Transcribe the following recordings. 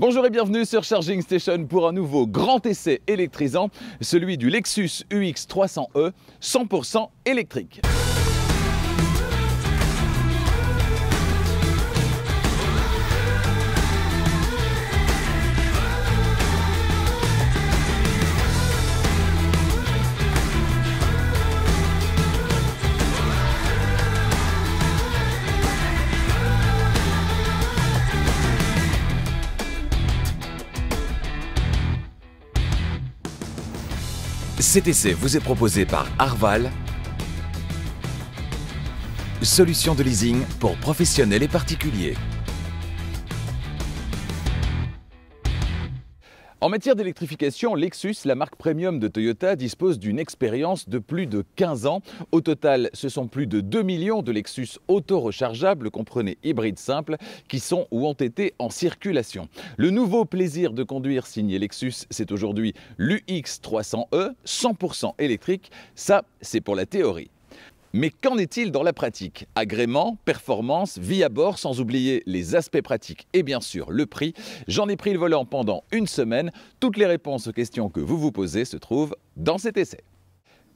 Bonjour et bienvenue sur Charging Station pour un nouveau grand essai électrisant, celui du Lexus UX 300e, 100% électrique. Cet essai vous est proposé par Arval, solution de leasing pour professionnels et particuliers. En matière d'électrification, Lexus, la marque premium de Toyota, dispose d'une expérience de plus de 15 ans. Au total, ce sont plus de 2 millions de Lexus auto-rechargeables, comprenez hybrides simples, qui sont ou ont été en circulation. Le nouveau plaisir de conduire signé Lexus, c'est aujourd'hui l'UX 300e, 100% électrique. Ça, c'est pour la théorie. Mais qu'en est-il dans la pratique? Agrément, performance, vie à bord, sans oublier les aspects pratiques et bien sûr le prix. J'en ai pris le volant pendant une semaine. Toutes les réponses aux questions que vous vous posez se trouvent dans cet essai.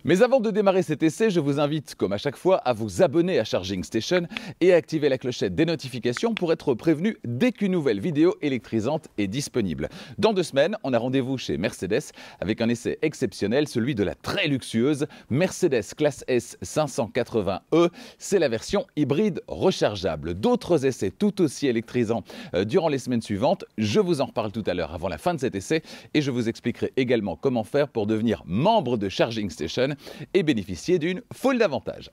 Mais avant de démarrer cet essai, je vous invite, comme à chaque fois, à vous abonner à Charging Station et à activer la clochette des notifications pour être prévenu dès qu'une nouvelle vidéo électrisante est disponible. Dans 2 semaines, on a rendez-vous chez Mercedes avec un essai exceptionnel, celui de la très luxueuse Mercedes Classe S 580e. C'est la version hybride rechargeable. D'autres essais tout aussi électrisants durant les semaines suivantes. Je vous en reparle tout à l'heure avant la fin de cet essai et je vous expliquerai également comment faire pour devenir membre de Charging Station et bénéficier d'une foule d'avantages.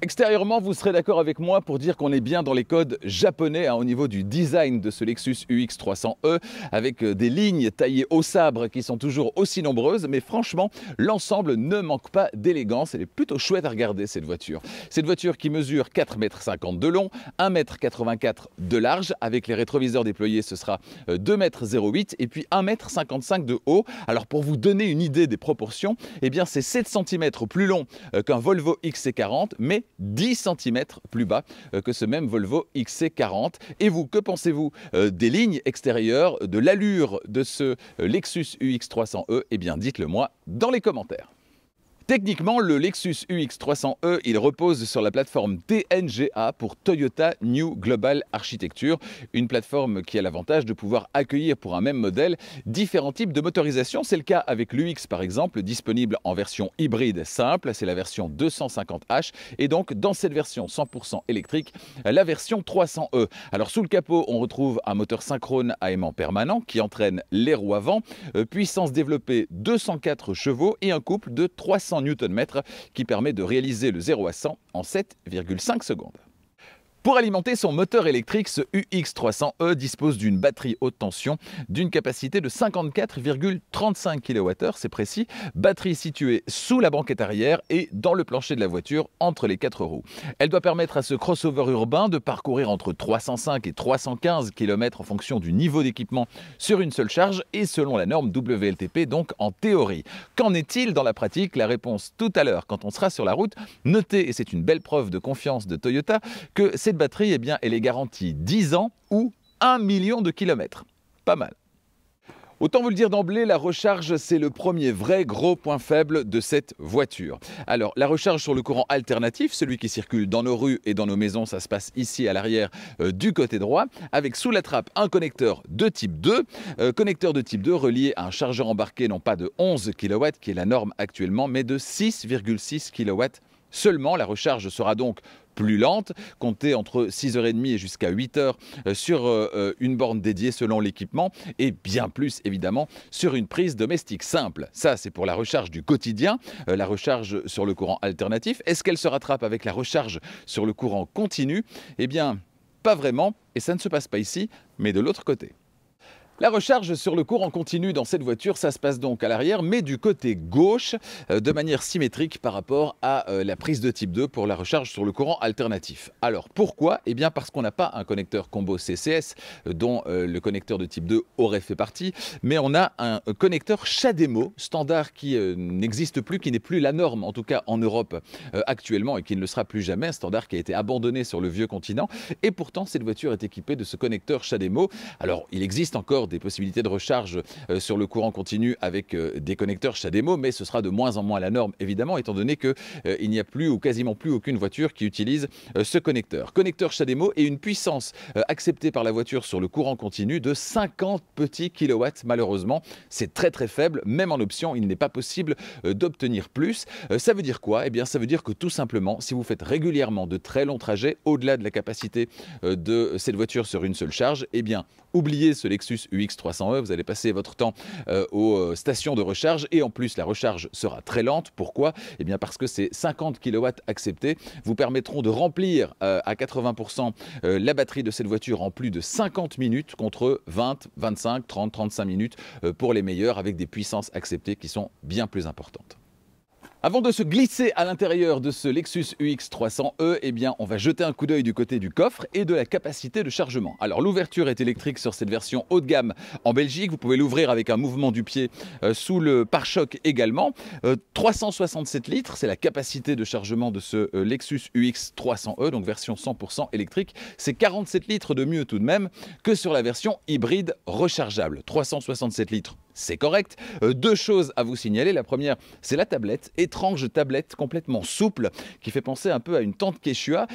Extérieurement, vous serez d'accord avec moi pour dire qu'on est bien dans les codes japonais au niveau du design de ce Lexus UX 300e avec des lignes taillées au sabre qui sont toujours aussi nombreuses, mais franchement, l'ensemble ne manque pas d'élégance. Elle est plutôt chouette à regarder cette voiture. Cette voiture qui mesure 4,50 m de long, 1,84 m de large. Avec les rétroviseurs déployés, ce sera 2,08 m et puis 1,55 m de haut. Alors pour vous donner une idée des proportions, eh bien c'est 7 cm plus long qu'un Volvo XC40, mais 10 cm plus bas que ce même Volvo XC40. Et vous, que pensez-vous des lignes extérieures, de l'allure de ce Lexus UX 300e? Eh bien, dites-le moi dans les commentaires. Techniquement, le Lexus UX 300e, il repose sur la plateforme TNGA pour Toyota New Global Architecture, une plateforme qui a l'avantage de pouvoir accueillir pour un même modèle différents types de motorisation. C'est le cas avec l'UX par exemple, disponible en version hybride simple, c'est la version 250h, et donc dans cette version 100% électrique, la version 300e. Alors sous le capot, on retrouve un moteur synchrone à aimant permanent qui entraîne les roues avant, puissance développée 204 chevaux et un couple de 300 Nm qui permet de réaliser le 0 à 100 en 7,5 secondes. Pour alimenter son moteur électrique, ce UX 300e dispose d'une batterie haute tension d'une capacité de 54,35 kWh, c'est précis, batterie située sous la banquette arrière et dans le plancher de la voiture entre les 4 roues. Elle doit permettre à ce crossover urbain de parcourir entre 305 et 315 km en fonction du niveau d'équipement sur une seule charge et selon la norme WLTP, donc en théorie. Qu'en est-il dans la pratique? La réponse tout à l'heure quand on sera sur la route. Notez, et c'est une belle preuve de confiance de Toyota, que cette batterie, eh bien, elle est garantie 10 ans ou 1 million de kilomètres. Pas mal. Autant vous le dire d'emblée, la recharge, c'est le premier vrai gros point faible de cette voiture. Alors, la recharge sur le courant alternatif, celui qui circule dans nos rues et dans nos maisons, ça se passe ici à l'arrière du côté droit, avec sous la trappe un connecteur de type 2. Connecteur de type 2 relié à un chargeur embarqué, non pas de 11 kW, qui est la norme actuellement, mais de 6,6 kW seulement. La recharge sera donc plus lente, comptez entre 6h30 et jusqu'à 8h sur une borne dédiée selon l'équipement et bien plus évidemment sur une prise domestique simple. Ça, c'est pour la recharge du quotidien, la recharge sur le courant alternatif. Est-ce qu'elle se rattrape avec la recharge sur le courant continu? Eh bien, pas vraiment, et ça ne se passe pas ici, mais de l'autre côté. La recharge sur le courant continu dans cette voiture, ça se passe donc à l'arrière, mais du côté gauche, de manière symétrique par rapport à la prise de type 2 pour la recharge sur le courant alternatif. Alors pourquoi? Eh bien parce qu'on n'a pas un connecteur combo CCS dont le connecteur de type 2 aurait fait partie, mais on a un connecteur CHAdeMO standard qui n'existe plus, qui n'est plus la norme, en tout cas en Europe actuellement, et qui ne le sera plus jamais, un standard qui a été abandonné sur le vieux continent. Et pourtant, cette voiture est équipée de ce connecteur CHAdeMO. Alors, il existe encore encore des possibilités de recharge sur le courant continu avec des connecteurs CHAdeMO, mais ce sera de moins en moins la norme, évidemment, étant donné qu'il n'y a plus ou quasiment plus aucune voiture qui utilise ce connecteur. Connecteur CHAdeMO et une puissance acceptée par la voiture sur le courant continu de 50 petits kilowatts. Malheureusement, c'est très très faible. Même en option, il n'est pas possible d'obtenir plus. Ça veut dire quoi? Eh bien, ça veut dire que tout simplement, si vous faites régulièrement de très longs trajets, au-delà de la capacité de cette voiture sur une seule charge, eh bien, oubliez ce Lexus UX300e, vous allez passer votre temps aux stations de recharge et en plus la recharge sera très lente. Pourquoi? Eh bien parce que ces 50 kW acceptés vous permettront de remplir à 80% la batterie de cette voiture en plus de 50 minutes contre 20, 25, 30, 35 minutes pour les meilleurs avec des puissances acceptées qui sont bien plus importantes. Avant de se glisser à l'intérieur de ce Lexus UX300e, eh bien, on va jeter un coup d'œil du côté du coffre et de la capacité de chargement. Alors, l'ouverture est électrique sur cette version haut de gamme en Belgique. Vous pouvez l'ouvrir avec un mouvement du pied sous le pare-choc également. 367 litres, c'est la capacité de chargement de ce Lexus UX300e, donc version 100% électrique. C'est 47 litres de mieux tout de même que sur la version hybride rechargeable. 367 litres. C'est correct. Deux choses à vous signaler. La première, c'est la tablette, étrange tablette complètement souple qui fait penser un peu à une tente Quechua.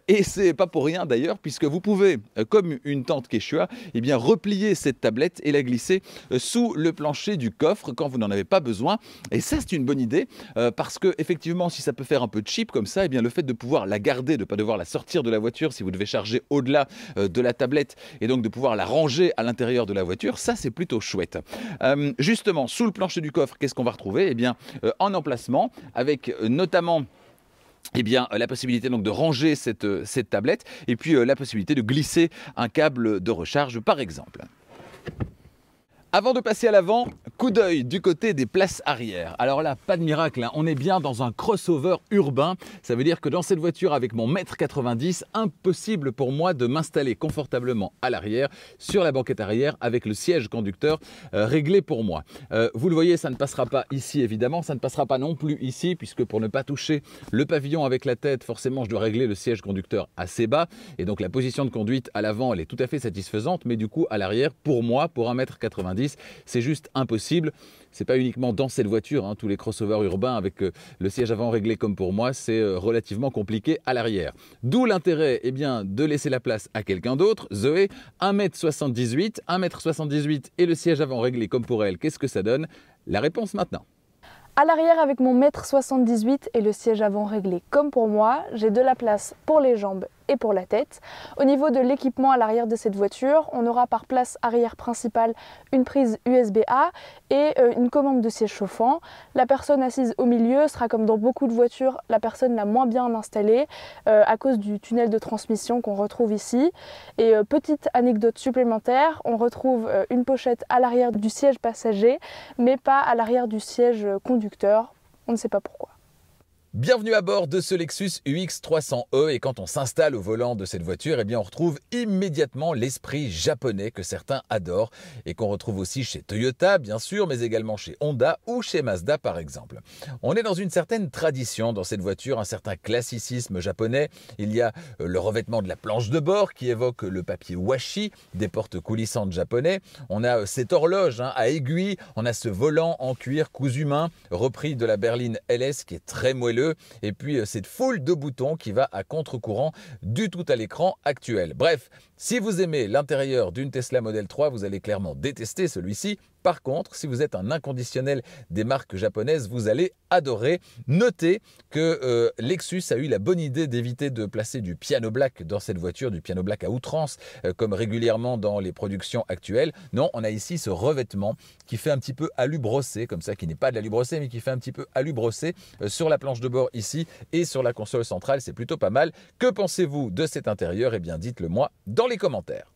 Et c'est pas pour rien d'ailleurs, puisque vous pouvez, comme une tente Quechua, eh bien, replier cette tablette et la glisser sous le plancher du coffre quand vous n'en avez pas besoin. Et ça, c'est une bonne idée parce que effectivement, si ça peut faire un peu cheap comme ça, eh bien, le fait de pouvoir la garder, de ne pas devoir la sortir de la voiture si vous devez charger au-delà de la tablette et donc de pouvoir la ranger à l'intérieur de la voiture, ça, c'est plutôt chouette. Justement, sous le plancher du coffre, qu'est-ce qu'on va retrouver? Eh bien, en emplacement, avec notamment la possibilité donc de ranger cette tablette et puis la possibilité de glisser un câble de recharge, par exemple. Avant de passer à l'avant, coup d'œil du côté des places arrière. Alors là, pas de miracle, hein. On est bien dans un crossover urbain. Ça veut dire que dans cette voiture, avec mon 1m90, impossible pour moi de m'installer confortablement à l'arrière, sur la banquette arrière, avec le siège conducteur réglé pour moi. Vous le voyez, ça ne passera pas ici, évidemment. Ça ne passera pas non plus ici, puisque pour ne pas toucher le pavillon avec la tête, forcément, je dois régler le siège conducteur assez bas. Et donc, la position de conduite à l'avant, elle est tout à fait satisfaisante. Mais du coup, à l'arrière, pour moi, pour 1m90, c'est juste impossible. C'est pas uniquement dans cette voiture, hein, tous les crossovers urbains avec le siège avant réglé comme pour moi, c'est relativement compliqué à l'arrière. D'où l'intérêt de laisser la place à quelqu'un d'autre. Zoé, 1m78 et le siège avant réglé comme pour elle, qu'est-ce que ça donne? La réponse maintenant. À l'arrière, avec mon 1m78 et le siège avant réglé comme pour moi, j'ai de la place pour les jambes et pour la tête. Au niveau de l'équipement à l'arrière de cette voiture, on aura par place arrière principale une prise USB-A et une commande de siège chauffant. La personne assise au milieu sera, comme dans beaucoup de voitures, la personne la moins bien installée à cause du tunnel de transmission qu'on retrouve ici. Et petite anecdote supplémentaire, on retrouve une pochette à l'arrière du siège passager, mais pas à l'arrière du siège conducteur. On ne sait pas pourquoi. Bienvenue à bord de ce Lexus UX300e et quand on s'installe au volant de cette voiture, eh bien on retrouve immédiatement l'esprit japonais que certains adorent et qu'on retrouve aussi chez Toyota bien sûr, mais également chez Honda ou chez Mazda par exemple. On est dans une certaine tradition dans cette voiture, un certain classicisme japonais. Il y a le revêtement de la planche de bord qui évoque le papier washi des portes coulissantes japonais. On a cette horloge à aiguille, on a ce volant en cuir cousu main repris de la berline LS qui est très moelleux. Et puis cette foule de boutons qui va à contre-courant du tout à l'écran actuel. Bref, si vous aimez l'intérieur d'une Tesla Model 3, vous allez clairement détester celui-ci. Par contre, si vous êtes un inconditionnel des marques japonaises, vous allez adorer. Notez que Lexus a eu la bonne idée d'éviter de placer du piano black dans cette voiture, du piano black à outrance, comme régulièrement dans les productions actuelles. Non, on a ici ce revêtement qui fait un petit peu alu brossé, comme ça, qui n'est pas de l'alu brossé, mais qui fait un petit peu alu brossé sur la planche de bord ici et sur la console centrale. C'est plutôt pas mal. Que pensez-vous de cet intérieur? Eh bien, dites-le moi dans les commentaires.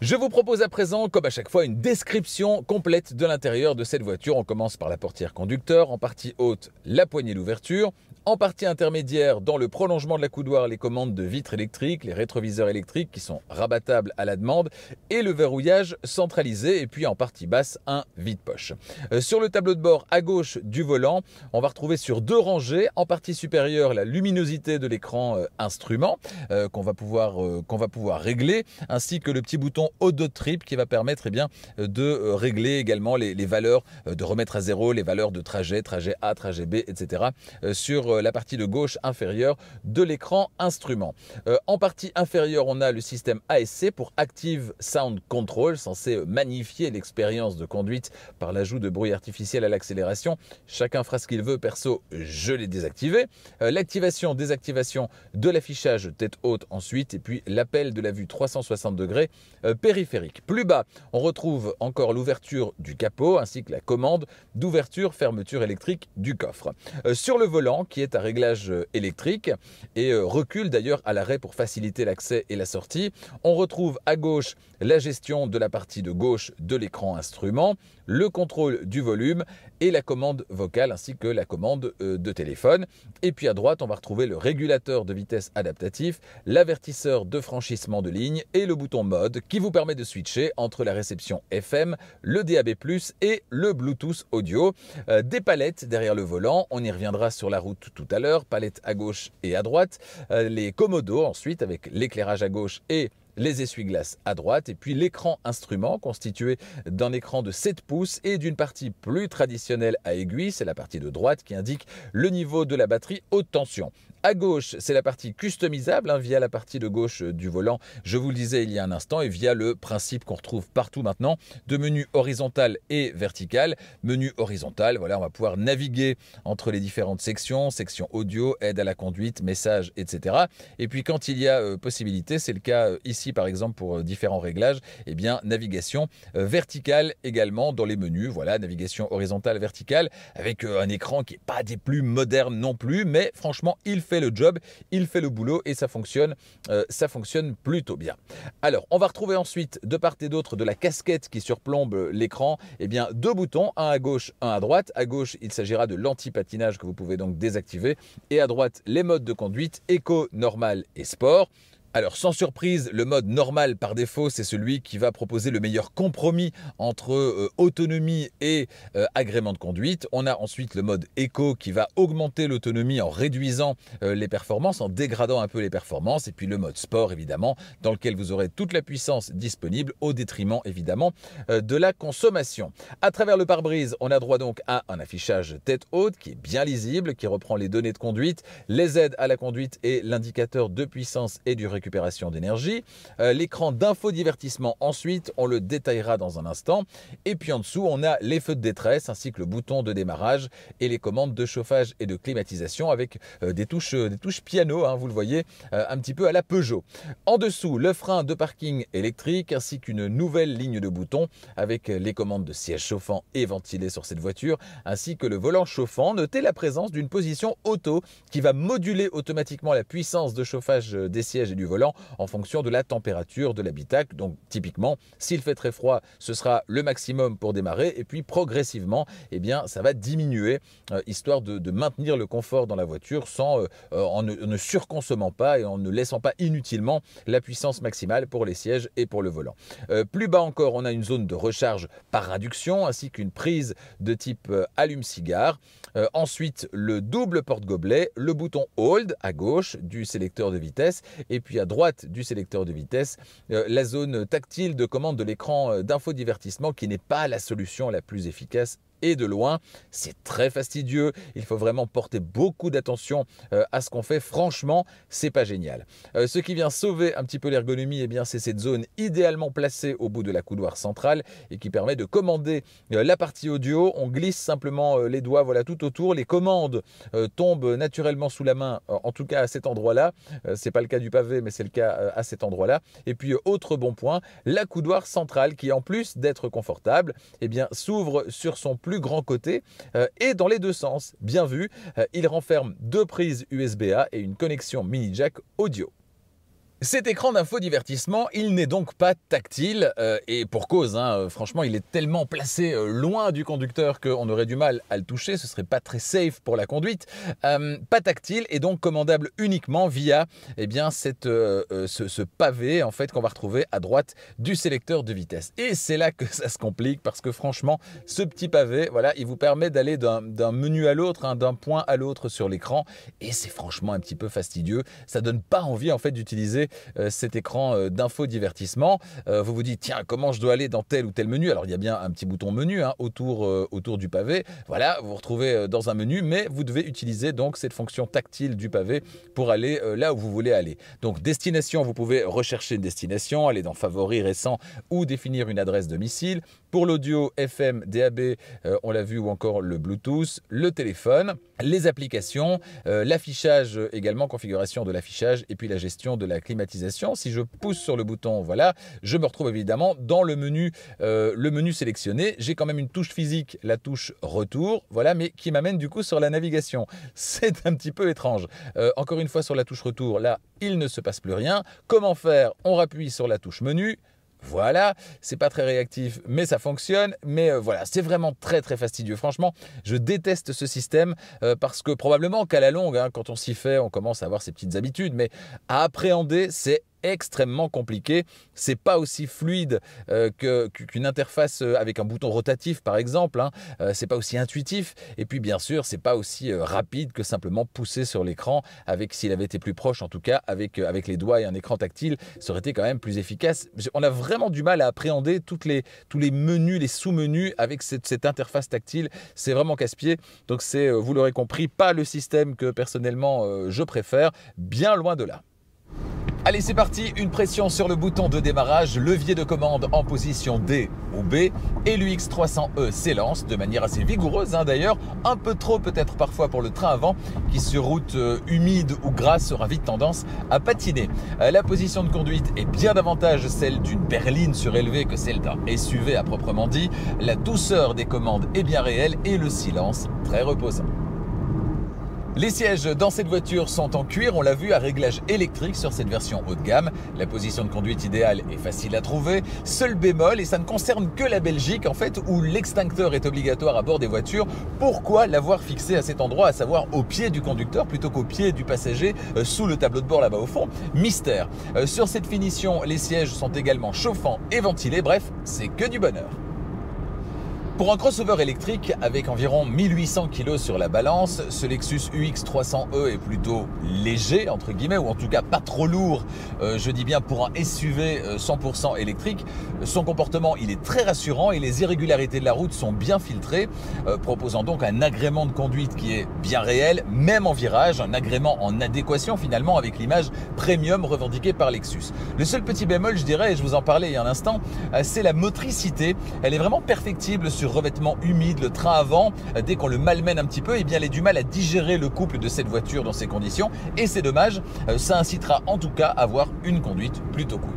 Je vous propose à présent, comme à chaque fois, une description complète de l'intérieur de cette voiture. On commence par la portière conducteur, en partie haute, la poignée d'ouverture. En partie intermédiaire, dans le prolongement de la coudoir, les commandes de vitres électriques, les rétroviseurs électriques qui sont rabattables à la demande et le verrouillage centralisé. Et puis en partie basse, un vide-poche. Sur le tableau de bord à gauche du volant, on va retrouver sur 2 rangées, en partie supérieure, la luminosité de l'écran instrument qu'on va pouvoir régler, ainsi que le petit bouton auto trip qui va permettre de régler également les valeurs, de remettre à zéro les valeurs de trajet A, trajet B, etc. Sur la partie de gauche inférieure de l'écran instrument. En partie inférieure, on a le système ASC pour Active Sound Control, censé magnifier l'expérience de conduite par l'ajout de bruit artificiel à l'accélération. Chacun fera ce qu'il veut, perso, je l'ai désactivé. L'activation, désactivation de l'affichage tête haute ensuite, et puis l'appel de la vue 360 degrés périphérique. Plus bas, on retrouve encore l'ouverture du capot ainsi que la commande d'ouverture-fermeture électrique du coffre. Sur le volant, qui est à réglage électrique et recule d'ailleurs à l'arrêt pour faciliter l'accès et la sortie, on retrouve à gauche la gestion de la partie de gauche de l'écran instrument, le contrôle du volume et la commande vocale ainsi que la commande de téléphone. Et puis à droite, on va retrouver le régulateur de vitesse adaptatif, l'avertisseur de franchissement de ligne et le bouton mode qui vous permet de switcher entre la réception FM, le DAB+, et le Bluetooth audio. Des palettes derrière le volant, on y reviendra sur la route tout à l'heure, palettes à gauche et à droite, les commodos ensuite avec l'éclairage à gauche et les essuie-glaces à droite, et puis l'écran instrument constitué d'un écran de 7 pouces et d'une partie plus traditionnelle à aiguille, c'est la partie de droite qui indique le niveau de la batterie haute tension. À gauche, c'est la partie customisable via la partie de gauche du volant, je vous le disais il y a un instant, et via le principe qu'on retrouve partout maintenant de menu horizontal et vertical. Menu horizontal, voilà, on va pouvoir naviguer entre les différentes sections, section audio, aide à la conduite, messages, etc. Et puis quand il y a possibilité, c'est le cas ici par exemple pour différents réglages, navigation verticale également dans les menus, voilà, navigation horizontale, verticale, avec un écran qui n'est pas des plus modernes non plus, mais franchement, il fait le job, il fait le boulot et ça fonctionne plutôt bien. Alors, on va retrouver ensuite de part et d'autre de la casquette qui surplombe l'écran, 2 boutons, un à gauche, un à droite. À gauche, il s'agira de l'anti-patinage que vous pouvez donc désactiver, et à droite, les modes de conduite éco, normal et sport. Alors sans surprise, le mode normal par défaut, c'est celui qui va proposer le meilleur compromis entre autonomie et agrément de conduite. On a ensuite le mode éco qui va augmenter l'autonomie en réduisant les performances, en dégradant un peu les performances. Et puis le mode sport évidemment, dans lequel vous aurez toute la puissance disponible au détriment évidemment de la consommation. À travers le pare-brise, on a droit donc à un affichage tête haute qui est bien lisible, qui reprend les données de conduite, les aides à la conduite et l'indicateur de puissance et du récupération d'énergie. L'écran d'infodivertissement ensuite, on le détaillera dans un instant. Et puis en dessous, on a les feux de détresse ainsi que le bouton de démarrage et les commandes de chauffage et de climatisation avec des touches piano, vous le voyez, un petit peu à la Peugeot. En dessous, le frein de parking électrique ainsi qu'une nouvelle ligne de boutons avec les commandes de siège chauffant et ventilé sur cette voiture ainsi que le volant chauffant. Notez la présence d'une position auto qui va moduler automatiquement la puissance de chauffage des sièges et du volant en fonction de la température de l'habitacle. Donc typiquement, s'il fait très froid, ce sera le maximum pour démarrer et puis progressivement, ça va diminuer histoire de maintenir le confort dans la voiture en ne surconsommant pas et en ne laissant pas inutilement la puissance maximale pour les sièges et pour le volant. Plus bas encore, on a une zone de recharge par induction ainsi qu'une prise de type allume-cigare. Ensuite, le double porte-gobelet, le bouton Hold à gauche du sélecteur de vitesse et puis à droite du sélecteur de vitesse, la zone tactile de commande de l'écran d'infodivertissement qui n'est pas la solution la plus efficace. Et de loin, c'est très fastidieux, il faut vraiment porter beaucoup d'attention à ce qu'on fait, franchement, c'est pas génial. Ce qui vient sauver un petit peu l'ergonomie, c'est cette zone idéalement placée au bout de la coudoir centrale et qui permet de commander la partie audio. On glisse simplement les doigts tout autour, les commandes tombent naturellement sous la main, en tout cas à cet endroit-là. C'est pas le cas du pavé, mais c'est le cas à cet endroit-là. Et puis autre bon point, la coudoir centrale qui en plus d'être confortable, s'ouvre sur son plus grand côté et dans les deux sens. Bien vu, il renferme 2 prises USB-A et une connexion mini jack audio. Cet écran d'infodivertissement, il n'est donc pas tactile et pour cause, hein, franchement il est tellement placé loin du conducteur qu'on aurait du mal à le toucher, ce serait pas très safe pour la conduite. Pas tactile et donc commandable uniquement via ce pavé en fait qu'on va retrouver à droite du sélecteur de vitesse. Et c'est là que ça se complique parce que franchement ce petit pavé, voilà, il vous permet d'aller d'un menu à l'autre, hein, d'un point à l'autre sur l'écran et c'est franchement un petit peu fastidieux. Ça donne pas envie en fait d'utiliser cet écran d'infodivertissement. Vous vous dites tiens comment je dois aller dans tel ou tel menu. Alors il y a bien un petit bouton menu hein, autour du pavé. Voilà, vous vous retrouvez dans un menu mais vous devez utiliser donc cette fonction tactile du pavé pour aller là où vous voulez aller. Donc destination, vous pouvez rechercher une destination, aller dans favoris récents ou définir une adresse domicile. Pour l'audio FM, DAB, on l'a vu ou encore le Bluetooth, le téléphone, les applications, l'affichage également, configuration de l'affichage et puis la gestion de la climatisation. Si je pousse sur le bouton, voilà, je me retrouve évidemment dans le menu sélectionné. J'ai quand même une touche physique, la touche retour, voilà, mais qui m'amène du coup sur la navigation. C'est un petit peu étrange. Encore une fois sur la touche retour, là, il ne se passe plus rien. Comment faire? On rappuie sur la touche menu. Voilà, c'est pas très réactif, mais ça fonctionne. Mais voilà, c'est vraiment très très fastidieux. Franchement, je déteste ce système parce que probablement qu'à la longue, hein, quand on s'y fait, on commence à avoir ses petites habitudes. Mais à appréhender, c'est extrêmement compliqué. C'est pas aussi fluide qu'une interface avec un bouton rotatif par exemple. Hein. C'est pas aussi intuitif. Et puis bien sûr, c'est pas aussi rapide que simplement pousser sur l'écran. Avec s'il avait été plus proche, en tout cas avec les doigts et un écran tactile, ça aurait été quand même plus efficace. On a vraiment du mal à appréhender tous les menus, les sous-menus avec cette interface tactile. C'est vraiment casse-pied. Donc c'est, vous l'aurez compris, pas le système que personnellement je préfère. Bien loin de là. Allez, c'est parti, une pression sur le bouton de démarrage, levier de commande en position D ou B et l'UX300E s'élance de manière assez vigoureuse hein, d'ailleurs, un peu trop peut-être parfois pour le train avant qui sur route humide ou grasse aura vite tendance à patiner. La position de conduite est bien davantage celle d'une berline surélevée que celle d'un SUV à proprement dit. La douceur des commandes est bien réelle et le silence très reposant. Les sièges dans cette voiture sont en cuir, on l'a vu, à réglage électrique sur cette version haut de gamme. La position de conduite idéale est facile à trouver. Seul bémol, et ça ne concerne que la Belgique en fait, où l'extincteur est obligatoire à bord des voitures. Pourquoi l'avoir fixé à cet endroit, à savoir au pied du conducteur plutôt qu'au pied du passager, sous le tableau de bord là-bas au fond? Mystère. Sur cette finition, les sièges sont également chauffants et ventilés. Bref, c'est que du bonheur. Pour un crossover électrique avec environ 1800 kg sur la balance, ce Lexus UX300E est plutôt léger, entre guillemets, ou en tout cas pas trop lourd, je dis bien pour un SUV 100% électrique. Son comportement, il est très rassurant et les irrégularités de la route sont bien filtrées, proposant donc un agrément de conduite qui est bien réel, même en virage, un agrément en adéquation finalement avec l'image premium revendiquée par Lexus. Le seul petit bémol, je dirais, et je vous en parlais il y a un instant, c'est la motricité. Elle est vraiment perfectible sur revêtement humide, le train avant, dès qu'on le malmène un petit peu, eh bien, elle a du mal à digérer le couple de cette voiture dans ces conditions et c'est dommage, ça incitera en tout cas à avoir une conduite plutôt cool.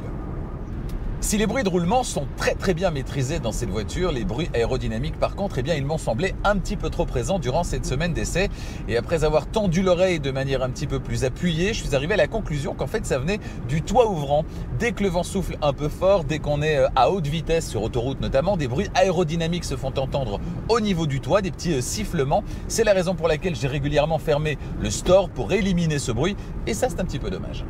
Si les bruits de roulement sont très bien maîtrisés dans cette voiture, les bruits aérodynamiques par contre, eh bien, ils m'ont semblé un petit peu trop présents durant cette semaine d'essai. Et après avoir tendu l'oreille de manière un petit peu plus appuyée, je suis arrivé à la conclusion qu'en fait ça venait du toit ouvrant. Dès que le vent souffle un peu fort, dès qu'on est à haute vitesse sur autoroute notamment, des bruits aérodynamiques se font entendre au niveau du toit, des petits sifflements. C'est la raison pour laquelle j'ai régulièrement fermé le store pour éliminer ce bruit et ça c'est un petit peu dommage.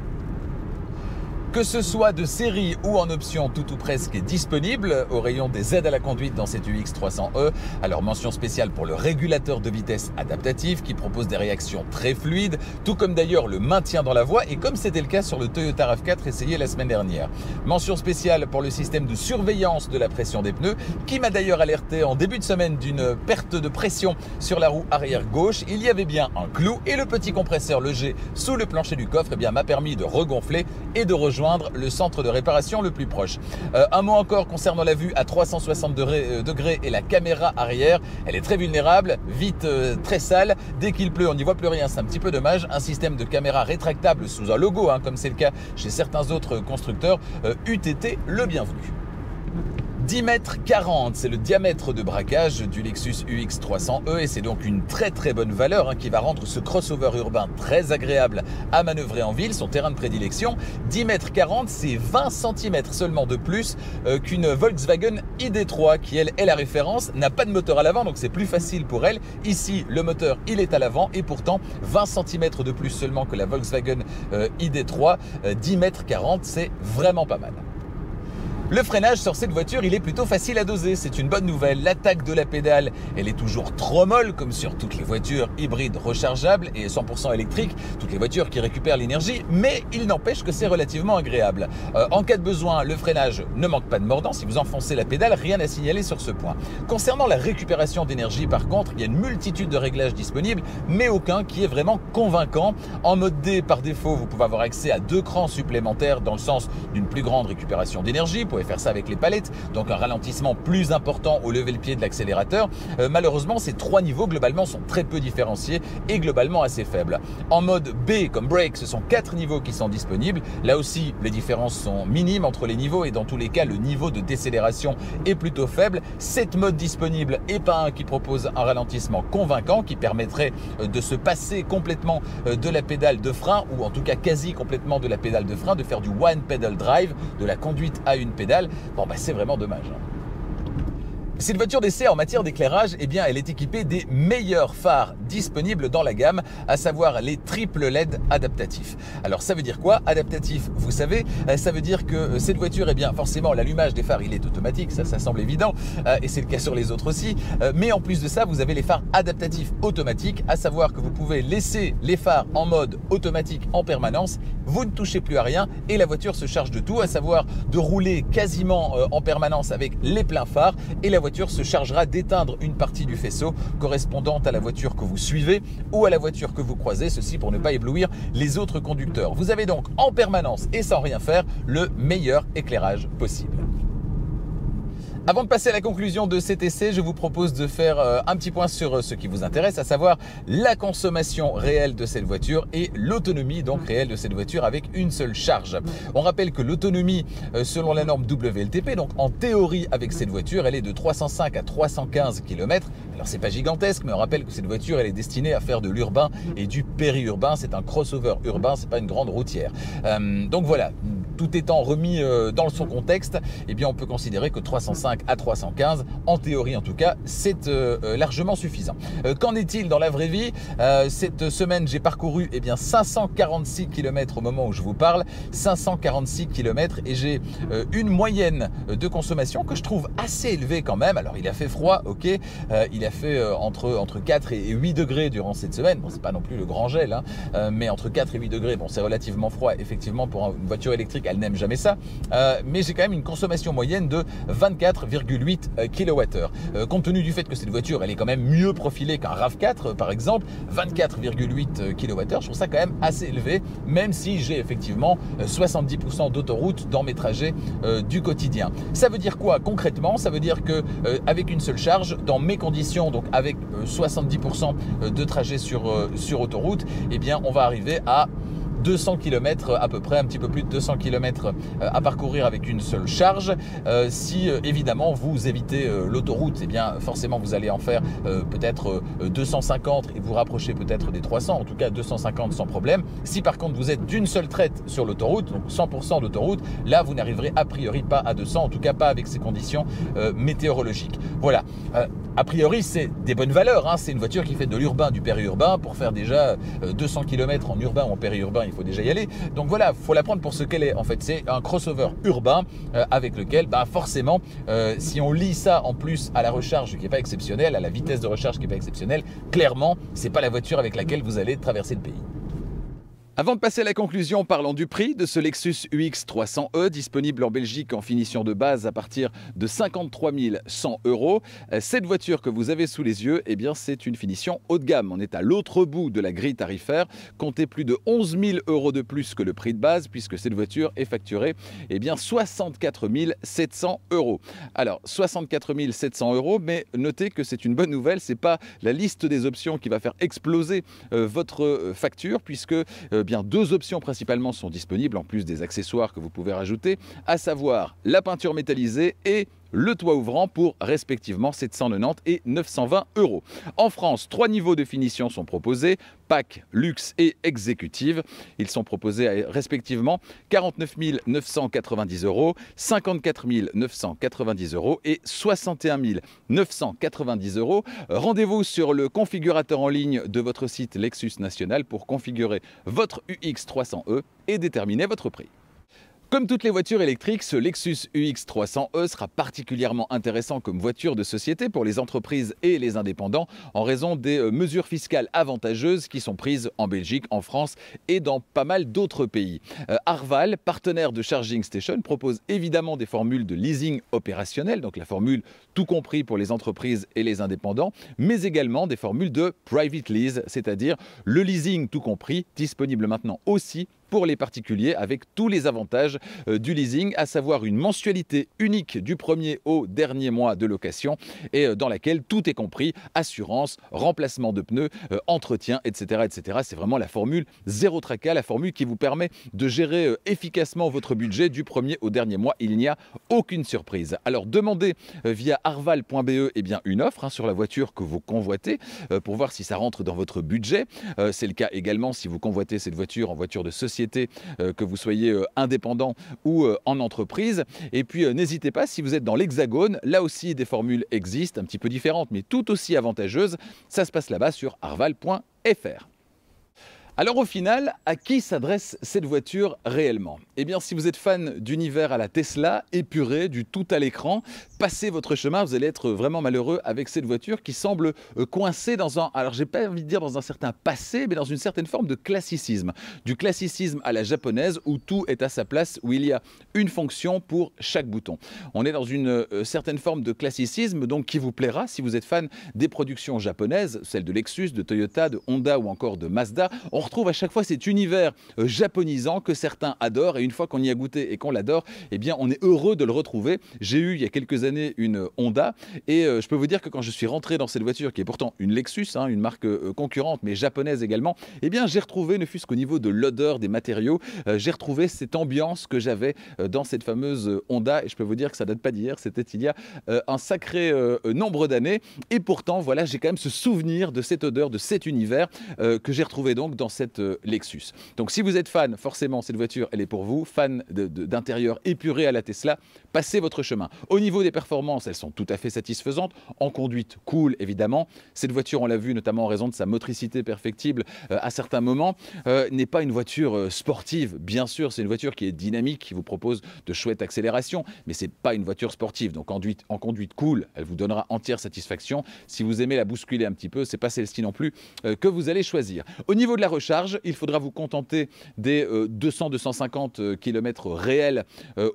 Que ce soit de série ou en option tout ou presque est disponible au rayon des aides à la conduite dans cette UX300E. Alors mention spéciale pour le régulateur de vitesse adaptatif qui propose des réactions très fluides, tout comme d'ailleurs le maintien dans la voie et comme c'était le cas sur le Toyota RAV4 essayé la semaine dernière. Mention spéciale pour le système de surveillance de la pression des pneus qui m'a d'ailleurs alerté en début de semaine d'une perte de pression sur la roue arrière gauche. Il y avait bien un clou et le petit compresseur logé sous le plancher du coffre m'a permis de regonfler et de rejoindre le centre de réparation le plus proche. Un mot encore concernant la vue à 360 degrés et la caméra arrière. Elle est très vulnérable, vite très sale. Dès qu'il pleut, on n'y voit plus rien. C'est un petit peu dommage. Un système de caméra rétractable sous un logo, comme c'est le cas chez certains autres constructeurs, eût été le bienvenu. 10,40 m, c'est le diamètre de braquage du Lexus UX 300e et c'est donc une très bonne valeur qui va rendre ce crossover urbain très agréable à manœuvrer en ville, son terrain de prédilection. 10,40 m, c'est 20 cm seulement de plus qu'une Volkswagen ID3 qui elle est la référence, n'a pas de moteur à l'avant donc c'est plus facile pour elle. Ici le moteur il est à l'avant et pourtant 20 cm de plus seulement que la Volkswagen ID3, 10,40 m, c'est vraiment pas mal. Le freinage sur cette voiture, il est plutôt facile à doser, c'est une bonne nouvelle. L'attaque de la pédale, elle est toujours trop molle, comme sur toutes les voitures hybrides rechargeables et 100% électriques, toutes les voitures qui récupèrent l'énergie, mais il n'empêche que c'est relativement agréable. En cas de besoin, le freinage ne manque pas de mordant. Si vous enfoncez la pédale, rien à signaler sur ce point. Concernant la récupération d'énergie, par contre, il y a une multitude de réglages disponibles, mais aucun qui est vraiment convaincant. En mode D, par défaut, vous pouvez avoir accès à 2 crans supplémentaires dans le sens d'une plus grande récupération d'énergie. Vous pouvez faire ça avec les palettes, donc un ralentissement plus important au lever le pied de l'accélérateur. Malheureusement, ces 3 niveaux globalement sont très peu différenciés et globalement assez faibles. En mode B comme brake, ce sont 4 niveaux qui sont disponibles. Là aussi, les différences sont minimes entre les niveaux et dans tous les cas, le niveau de décélération est plutôt faible. 7 modes disponibles et pas un qui propose un ralentissement convaincant qui permettrait de se passer complètement de la pédale de frein ou en tout cas quasi complètement de la pédale de frein, de faire du one pedal drive, de la conduite à une pédale. Bon, c'est vraiment dommage. Cette voiture d'essai en matière d'éclairage, eh bien, elle est équipée des meilleurs phares disponibles dans la gamme, à savoir les triple LED adaptatifs. Alors ça veut dire quoi? Adaptatif, vous savez, ça veut dire que cette voiture, eh bien, forcément, l'allumage des phares, il est automatique, ça semble évident, et c'est le cas sur les autres aussi. Mais en plus de ça, vous avez les phares adaptatifs automatiques, à savoir que vous pouvez laisser les phares en mode automatique en permanence, vous ne touchez plus à rien et la voiture se charge de tout, à savoir de rouler quasiment en permanence avec les pleins phares et la voiture se chargera d'éteindre une partie du faisceau correspondant à la voiture que vous suivez ou à la voiture que vous croisez, ceci pour ne pas éblouir les autres conducteurs. Vous avez donc en permanence et sans rien faire le meilleur éclairage possible. Avant de passer à la conclusion de cet essai, je vous propose de faire un petit point sur ce qui vous intéresse, à savoir la consommation réelle de cette voiture et l'autonomie donc réelle de cette voiture avec une seule charge. On rappelle que l'autonomie selon la norme WLTP, donc en théorie avec cette voiture, elle est de 305 à 315 km. Alors c'est pas gigantesque, mais on rappelle que cette voiture elle est destinée à faire de l'urbain et du périurbain. C'est un crossover urbain, c'est pas une grande routière. Donc voilà, tout étant remis dans son contexte, eh bien on peut considérer que 305 à 315, en théorie en tout cas, c'est largement suffisant. Qu'en est-il dans la vraie vie? Cette semaine, j'ai parcouru eh bien 546 km au moment où je vous parle, 546 km et j'ai une moyenne de consommation que je trouve assez élevée quand même. Alors il a fait froid, ok, il a fait entre 4 et 8 degrés durant cette semaine. Bon, c'est pas non plus le grand gel, hein, mais entre 4 et 8 degrés, bon, c'est relativement froid. Effectivement, pour une voiture électrique, elle n'aime jamais ça. Mais j'ai quand même une consommation moyenne de 24,8 kWh. Compte tenu du fait que cette voiture, elle est quand même mieux profilée qu'un RAV4, par exemple, 24,8 kWh, je trouve ça quand même assez élevé, même si j'ai effectivement 70% d'autoroute dans mes trajets du quotidien. Ça veut dire quoi concrètement? Ça veut dire que avec une seule charge, dans mes conditions, donc avec 70% de trajets sur autoroute, eh bien on va arriver à 200 km à peu près, un petit peu plus de 200 km à parcourir avec une seule charge. Si évidemment vous évitez l'autoroute, eh bien forcément vous allez en faire peut-être 250 et vous rapprochez peut-être des 300, en tout cas 250 sans problème. Si par contre vous êtes d'une seule traite sur l'autoroute, donc 100% d'autoroute, là vous n'arriverez a priori pas à 200, en tout cas pas avec ces conditions météorologiques. Voilà. A priori, c'est des bonnes valeurs, hein. C'est une voiture qui fait de l'urbain, du périurbain. Pour faire déjà 200 km en urbain ou en périurbain, il faut déjà y aller. Donc voilà, il faut la prendre pour ce qu'elle est. En fait, c'est un crossover urbain avec lequel, forcément, si on lie ça en plus à la recharge qui n'est pas exceptionnelle, à la vitesse de recharge qui n'est pas exceptionnelle, clairement, c'est pas la voiture avec laquelle vous allez traverser le pays. Avant de passer à la conclusion, parlons du prix de ce Lexus UX 300e, disponible en Belgique en finition de base à partir de 53 100 €. Cette voiture que vous avez sous les yeux, eh bien, c'est une finition haut de gamme. On est à l'autre bout de la grille tarifaire. Comptez plus de 11 000 € de plus que le prix de base, puisque cette voiture est facturée eh bien, 64 700 €. Alors, 64 700 €, mais notez que c'est une bonne nouvelle. Ce n'est pas la liste des options qui va faire exploser votre facture, puisque bien, 2 options principalement sont disponibles, en plus des accessoires que vous pouvez rajouter, à savoir la peinture métallisée et le toit ouvrant pour respectivement 790 et 920 €. En France, 3 niveaux de finition sont proposés, PAC, luxe et exécutive. Ils sont proposés à respectivement 49 990 €, 54 990 € et 61 990 €. Rendez-vous sur le configurateur en ligne de votre site Lexus National pour configurer votre UX 300e et déterminer votre prix. Comme toutes les voitures électriques, ce Lexus UX 300e sera particulièrement intéressant comme voiture de société pour les entreprises et les indépendants en raison des mesures fiscales avantageuses qui sont prises en Belgique, en France et dans pas mal d'autres pays. Arval, partenaire de Charging Station, propose évidemment des formules de leasing opérationnel, donc la formule tout compris pour les entreprises et les indépendants, mais également des formules de private lease, c'est-à-dire le leasing tout compris, disponible maintenant aussi pour les particuliers avec tous les avantages du leasing, à savoir une mensualité unique du premier au dernier mois de location et dans laquelle tout est compris, assurance, remplacement de pneus, entretien, etc. etc. C'est vraiment la formule zéro tracas, la formule qui vous permet de gérer efficacement votre budget du premier au dernier mois. Il n'y a aucune surprise. Alors demandez via arval.be une offre sur la voiture que vous convoitez pour voir si ça rentre dans votre budget. C'est le cas également si vous convoitez cette voiture en voiture de société, que vous soyez indépendant ou en entreprise. Et puis n'hésitez pas, si vous êtes dans l'Hexagone, là aussi des formules existent, un petit peu différentes mais tout aussi avantageuses. Ça se passe là-bas sur arval.fr. Alors au final, à qui s'adresse cette voiture réellement? Eh bien, si vous êtes fan d'univers à la Tesla, épuré, du tout à l'écran, passez votre chemin, vous allez être vraiment malheureux avec cette voiture qui semble coincée dans un, alors j'ai pas envie de dire dans un certain passé, mais dans une certaine forme de classicisme. Du classicisme à la japonaise où tout est à sa place, où il y a une fonction pour chaque bouton. On est dans une certaine forme de classicisme donc qui vous plaira si vous êtes fan des productions japonaises, celles de Lexus, de Toyota, de Honda ou encore de Mazda. On retrouve à chaque fois cet univers japonisant que certains adorent et une fois qu'on y a goûté et qu'on l'adore, eh bien on est heureux de le retrouver. J'ai eu il y a quelques années une Honda et je peux vous dire que quand je suis rentré dans cette voiture qui est pourtant une Lexus, une marque concurrente mais japonaise également, eh bien j'ai retrouvé, ne fût-ce qu'au niveau de l'odeur des matériaux, j'ai retrouvé cette ambiance que j'avais dans cette fameuse Honda et je peux vous dire que ça date pas d'hier, c'était il y a un sacré nombre d'années et pourtant voilà, j'ai quand même ce souvenir de cette odeur, de cet univers que j'ai retrouvé donc dans cette Lexus. Donc si vous êtes fan, forcément cette voiture elle est pour vous, fan d'intérieur épuré à la Tesla, passez votre chemin. Au niveau des performances, elles sont tout à fait satisfaisantes, en conduite cool évidemment. Cette voiture, on l'a vu notamment en raison de sa motricité perfectible à certains moments, n'est pas une voiture sportive, bien sûr, c'est une voiture qui est dynamique, qui vous propose de chouettes accélérations, mais c'est pas une voiture sportive. Donc en conduite cool, elle vous donnera entière satisfaction. Si vous aimez la bousculer un petit peu, c'est pas celle-ci non plus que vous allez choisir. Au niveau de la recharge, il faudra vous contenter des 200-250 km réels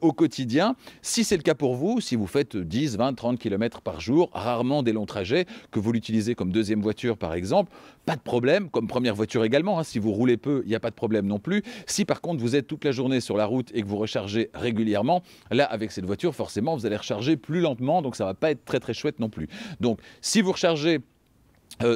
au quotidien. Si c'est le cas pour vous, si vous faites 10, 20, 30 km par jour, rarement des longs trajets, que vous l'utilisez comme deuxième voiture par exemple, pas de problème, comme première voiture également, si vous roulez peu, il n'y a pas de problème non plus. Si par contre vous êtes toute la journée sur la route et que vous rechargez régulièrement, là avec cette voiture forcément vous allez recharger plus lentement, donc ça ne va pas être très très chouette non plus. Donc si vous rechargez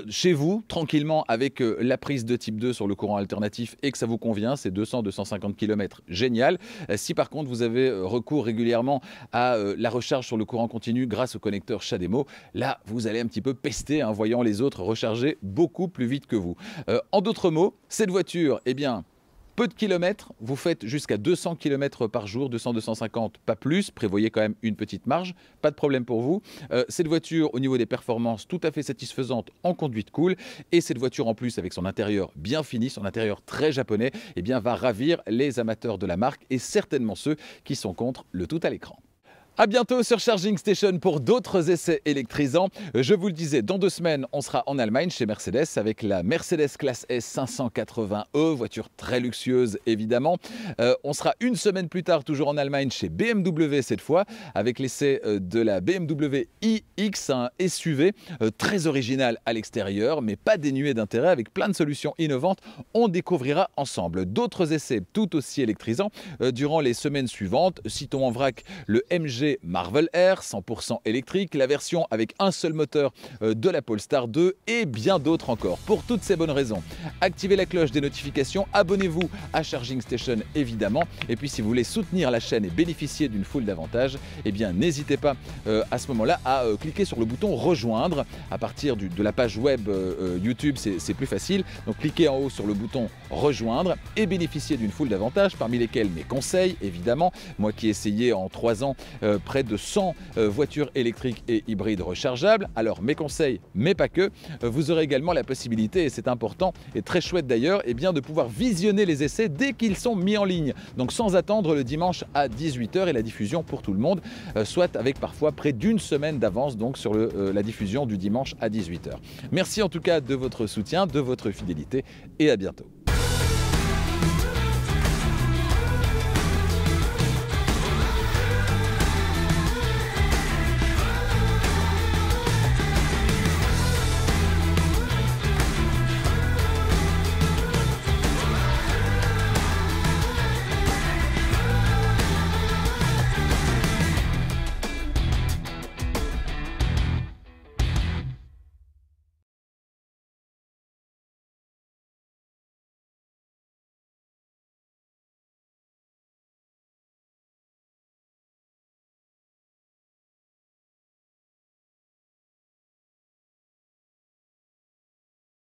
chez vous, tranquillement, avec la prise de type 2 sur le courant alternatif et que ça vous convient, c'est 200-250 km, génial. Si par contre vous avez recours régulièrement à la recharge sur le courant continu grâce au connecteur CHAdeMO, là vous allez un petit peu pester en voyant les autres recharger beaucoup plus vite que vous. En d'autres mots, cette voiture, eh bien, peu de kilomètres, vous faites jusqu'à 200 km par jour, 200-250, pas plus, prévoyez quand même une petite marge, pas de problème pour vous. Cette voiture, au niveau des performances, tout à fait satisfaisante en conduite cool, et cette voiture en plus, avec son intérieur bien fini, son intérieur très japonais, eh bien, va ravir les amateurs de la marque et certainement ceux qui sont contre le tout à l'écran. A bientôt sur Charging Station pour d'autres essais électrisants. Je vous le disais, dans 2 semaines, on sera en Allemagne chez Mercedes avec la Mercedes Classe S 580e, voiture très luxueuse évidemment. On sera 1 semaine plus tard toujours en Allemagne chez BMW cette fois avec l'essai de la BMW iX, un SUV très original à l'extérieur mais pas dénué d'intérêt avec plein de solutions innovantes. On découvrira ensemble d'autres essais tout aussi électrisants durant les semaines suivantes. Citons en vrac le MG projet Marvel Air 100% électrique, la version avec un seul moteur de la Polestar 2 et bien d'autres encore. Pour toutes ces bonnes raisons, activez la cloche des notifications, abonnez-vous à Charging Station évidemment, et puis si vous voulez soutenir la chaîne et bénéficier d'une foule d'avantages, eh bien n'hésitez pas à ce moment-là à cliquer sur le bouton rejoindre. À partir de la page web YouTube, c'est plus facile, donc cliquez en haut sur le bouton rejoindre et bénéficier d'une foule d'avantages, parmi lesquels mes conseils évidemment, moi qui ai essayé en 3 ans près de 100 voitures électriques et hybrides rechargeables. Alors mes conseils, mais pas que, vous aurez également la possibilité, et c'est important et très chouette d'ailleurs, eh bien de pouvoir visionner les essais dès qu'ils sont mis en ligne, donc sans attendre le dimanche à 18 h et la diffusion pour tout le monde, soit avec parfois près d'une semaine d'avance donc sur la diffusion du dimanche à 18 h. Merci en tout cas de votre soutien, de votre fidélité et à bientôt.